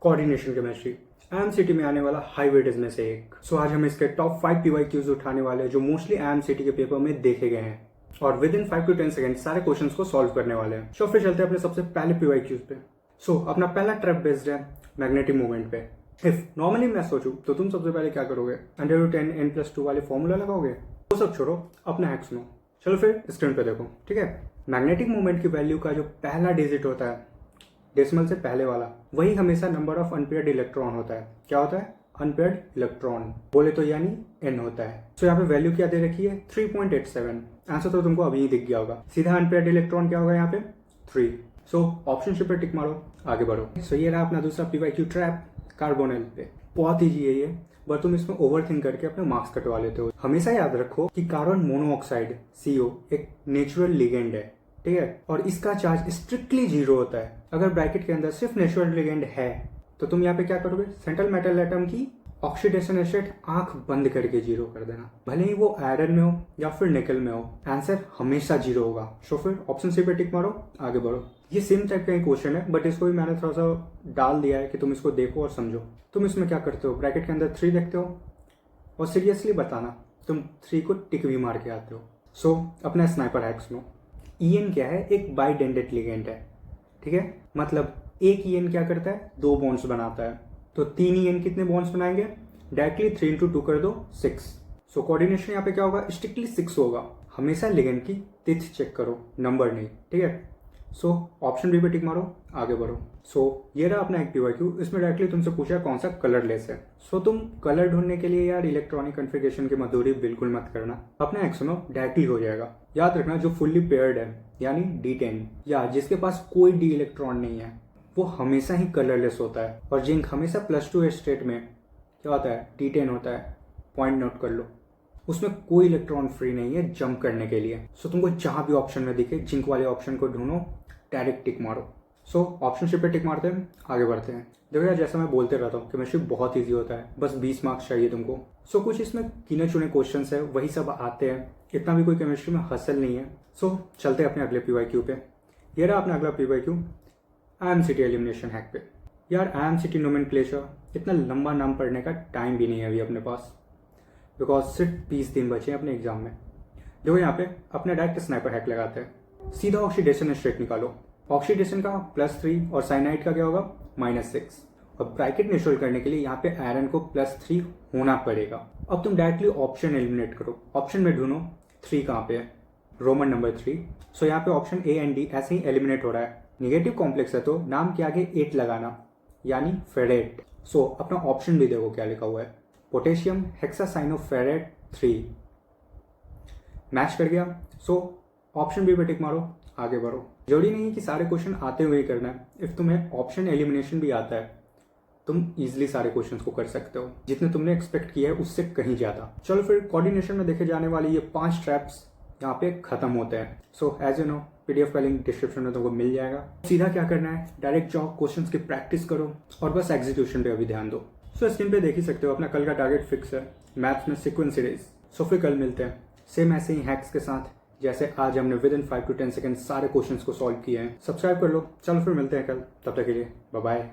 Coordination chemistry MCT में आने वाला हाई वेटेज में से एक। आज हम इसके टॉप 5 पीवाईक्यूज उठाने वाले हैं जो मोस्टली एमसीटी के पेपर में देखे गए हैं और विद इन 5 to 10 सेकंड सारे क्वेश्चंस को सॉल्व करने वाले हैं। फिर चलते हैं अपने सबसे पहले पीवाईक्यूज पे। अपना पहला ट्रैप बेस्ड है मैग्नेटिक मोमेंट पे। इफ नॉर्मली मैं सोचूं तो तुम सबसे पहले क्या करोगे, √10n+2 वाले फॉर्मूला लगाओगे। वो सब छोड़ो, अपना हैक सुनो। चलो फिर स्क्रीन पे देखो, ठीक है। मैग्नेटिक मोमेंट की वैल्यू का जो पहला डिजिट होता है डेसिमल से पहले वाला, वही हमेशा नंबर ऑफ अनपेयर्ड इलेक्ट्रॉन होता है। क्या होता है? अनपेयर्ड इलेक्ट्रॉन बोले तो यानी n होता है। यहाँ पे वैल्यू क्या दे रखी है? 3.87। आंसर तो तुमको अभी ही दिख गया होगा। सीधा अनपेयर्ड इलेक्ट्रॉन क्या होगा यहाँ पे? 3। ऑप्शन शिप पे टिक मारो, आगे बढ़ो। ये रहा अपना दूसरा पीवाईक्यू ट्रैप कार्बोनिल पे। बहुत ईजी है ये, बट तुम इसमें ओवर थिंक करके अपने मार्क्स कटवा लेते हो। हमेशा याद रखो कि कार्बन मोनोऑक्साइड CO एक नेचुरल लिगेंड है, ठीक है, और इसका चार्ज स्ट्रिक्टली 0 होता है। अगर ब्रैकेट के अंदर सिर्फ नेचुरल लिगेंड है तो तुम यहाँ पे क्या करोगे? सेंट्रल मेटल एटम की ऑक्सीडेशन स्टेट आंख बंद करके 0 कर देना, भले ही वो आयरन में हो या फिर निकल में हो, आंसर हमेशा 0 होगा। फिर ऑप्शन सी पे टिक मारो, आगे बढ़ो। ये सेम टाइप का एक क्वेश्चन है, बट इसको भी मैंने थोड़ा सा डाल दिया है कि तुम इसको देखो और समझो। तुम इसमें क्या करते हो? ब्रैकेट के अंदर 3 देखते हो और सीरियसली बताना तुम 3 को टिक भी मार के आते हो। अपना स्नाइपर हैक सुनो। EN क्या है? एक बाइडेंडेट लिगेंड है, ठीक है। मतलब एक EN क्या करता है? 2 बॉन्ड्स बनाता है। तो 3 EN कितने बॉन्ड्स बनाएंगे? डायरेक्टली 3 × 2 कर दो, 6। कोऑर्डिनेशन यहाँ पे क्या होगा? स्ट्रिक्टली 6 होगा। हमेशा लिगेंड की तिथि चेक करो, नंबर नहीं, ठीक है। ऑप्शन बी पे टिक मारो, आगे बढ़ो। ये रहा अपना एक पीवाईक्यू। इसमें डायरेक्टली तुमसे पूछा कौन सा कलरलेस है। तुम कलर ढूंढने के लिए यार इलेक्ट्रॉनिक कॉन्फ़िगरेशन की मजदूरी बिल्कुल मत करना। अपना एक सुनो, डायरेक्टली हो जाएगा। याद रखना, जो फुल्ली पेयर्ड है यानी D10 या जिसके पास कोई डी इलेक्ट्रॉन नहीं है वो हमेशा ही कलरलेस होता है। और जिंक हमेशा +2 स्टेट में क्या होता है? D10 होता है। पॉइंट नोट कर लो, उसमें कोई इलेक्ट्रॉन फ्री नहीं है जंप करने के लिए। तुमको जहां भी ऑप्शन में दिखे जिंक वाले ऑप्शन को ढूंढो, डायरेक्ट टिक मारो। ऑप्शन शिप पे टिक मारते हैं, आगे बढ़ते हैं। देखो यार, जैसा मैं बोलते रहता हूँ केमिस्ट्री बहुत ईजी होता है, बस 20 मार्क्स चाहिए तुमको। कुछ इसमें गिने चुने क्वेश्चन है, वही सब आते हैं, इतना भी कोई केमिस्ट्री में हसल नहीं है। चलते हैं अपने अगले पीवाईक्यू पे। ये रहा अपना अगला पीवाईक्यू IMCT एलिमिनेशन हैक पे। यार IMCT नोमेनक्लेचर, इतना लंबा नाम पढ़ने का टाइम भी नहीं है अभी अपने पास, बिकॉज सिर्फ 20 दिन बचे हैं अपने एग्जाम में। देखो यहाँ पे अपना डायरेक्ट स्नाइपर हैक लगाते हैं। सीधा ऑक्सीडेशन स्टेट निकालो। ऑक्सीडेशन का +3 और साइनाइड का क्या होगा? -6। और ब्रैकेट नेचुरल करने के लिए यहाँ पे आयरन को +3 होना पड़ेगा। अब तुम डायरेक्टली ऑप्शन एलिमिनेट करो। ऑप्शन में ढूंढो 3 कहाँ पे है? Roman number 3। यहाँ पे ऑप्शन A and D ऐसे ही एलिमिनेट हो रहा है। निगेटिव कॉम्प्लेक्स है तो नाम के आगे 8 लगाना, यानी फेरेट। अपना ऑप्शन भी देखो क्या लिखा हुआ है, पोटेशियम हेक्सासाइनोफेरेट 3। मैच कर गया। ऑप्शन बी पे टिक मारो, आगे बढ़ो। जरूरी नहीं कि सारे क्वेश्चन आते हुए ही करना है। इफ तुम्हें ऑप्शन एलिमिनेशन भी आता है, तुम इजिली सारे क्वेश्चंस को कर सकते हो, जितने तुमने एक्सपेक्ट किया है उससे कहीं ज्यादा। चलो फिर कोऑर्डिनेशन में देखे जाने वाले ये 5 ट्रैप्स यहाँ पे खत्म होते हैं। एज यू नो, PDF का लिंक डिस्क्रिप्शन में तुमको मिल जाएगा। सीधा क्या करना है? डायरेक्ट जाओ, क्वेश्चंस की प्रैक्टिस करो और बस एग्जीक्यूशन पे अभी ध्यान दो। स्क्रीन पे देख ही सकते हो अपना कल का टारगेट फिक्स है, मैथ्स में सीक्वेंस सीरीज। फिर कल मिलते हैं सेम ऐसे ही हैक्स के साथ जैसे आज हमने विद इन 5 to 10 सेकंड सारे क्वेश्चंस को सॉल्व किए हैं। सब्सक्राइब कर लो। चलो फिर मिलते हैं कल, तब तक के लिए बाय बाय।